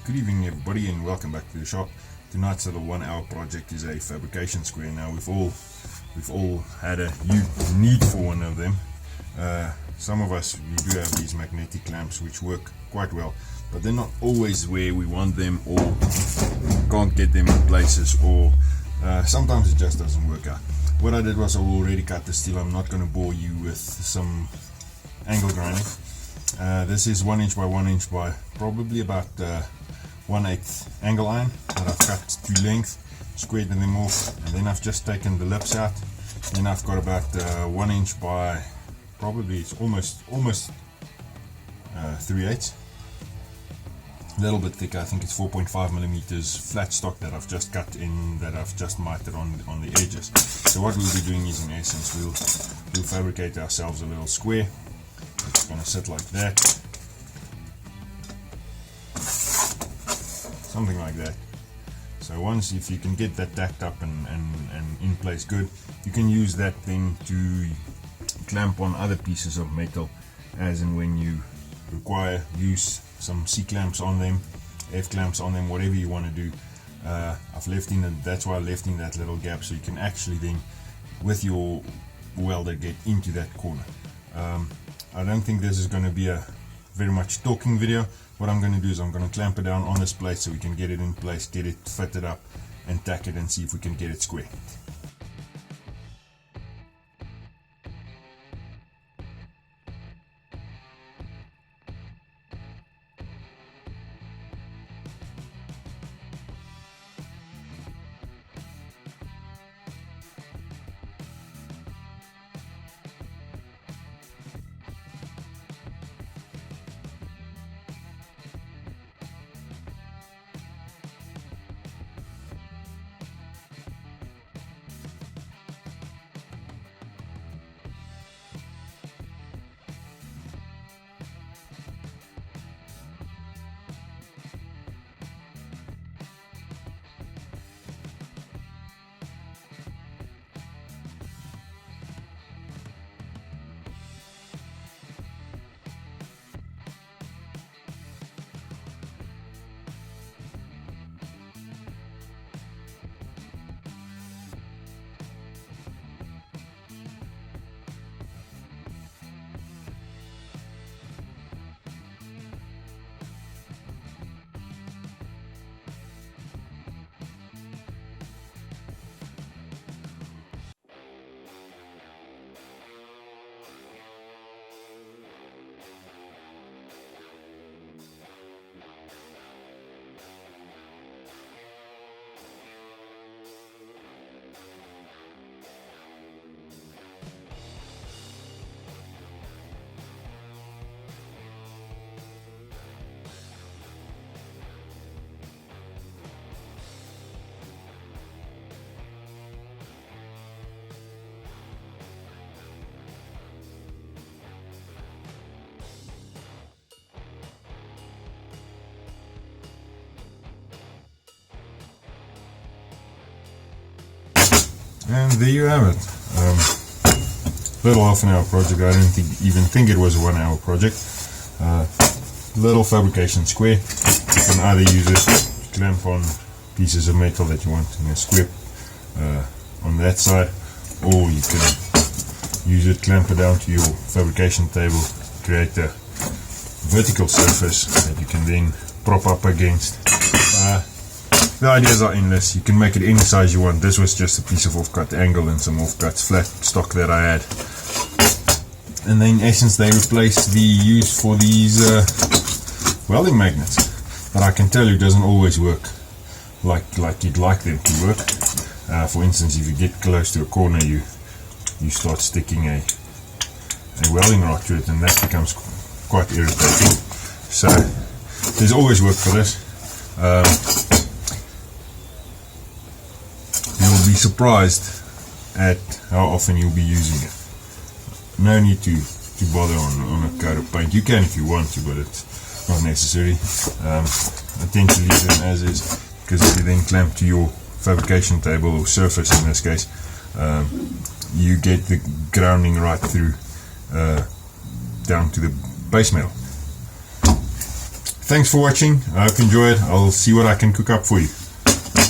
Good evening everybody and welcome back to the shop. Tonight's little 1 hour project is a fabrication square. Now we've all had a need for one of them. Some of us, we do have these magnetic clamps which work quite well, but they're not always where we want them, or can't get them in places, or sometimes it just doesn't work out. What I did was I already cut the steel. I'm not going to bore you with some angle grinding. This is 1 inch by 1 inch by probably about 1/8 angle iron that I've cut to length, squared them off, and then I've just taken the lips out. Then I've got about 1 inch by probably, it's almost 3/8, a little bit thicker. I think it's 4.5 millimeters flat stock that I've just cut in, that I've just mitered on the edges. So what we'll be doing is, in essence, we'll fabricate ourselves a little square. It's going to sit like that, something like that. So once, if you can get that tacked up and in place good, you can use that then to clamp on other pieces of metal as and when you require. Use some C clamps on them, F clamps on them, whatever you want to do. I've left in that's why I left in that little gap, so you can actually then with your welder get into that corner. I don't think this is going to be a very much talking video. What I'm going to do is I'm going to clamp it down on this plate so we can get it in place, get it fitted up and tack it, and see if we can get it square. And there you have it. Little half an hour project. I don't even think it was a 1 hour project. Little fabrication square. You can either use it to clamp on pieces of metal that you want in a square on that side, or you can use it, clamp it down to your fabrication table, create a vertical surface that you can then prop up against. The ideas are endless. You can make it any size you want. This was just a piece of off-cut angle and some off-cut flat stock that I had. And then in essence they replaced the use for these welding magnets. But I can tell you it doesn't always work like you'd like them to work. For instance, if you get close to a corner, you start sticking a welding rod to it, and that becomes quite irritating. So there's always work for this. You'll be surprised at how often you'll be using it. No need to bother on a coat of paint. You can if you want to, but it's not necessary. I tend to leave them as is, because if you then clamp to your fabrication table, or surface in this case, you get the grounding right through down to the base metal. Thanks for watching. I hope you enjoyed. I'll see what I can cook up for you.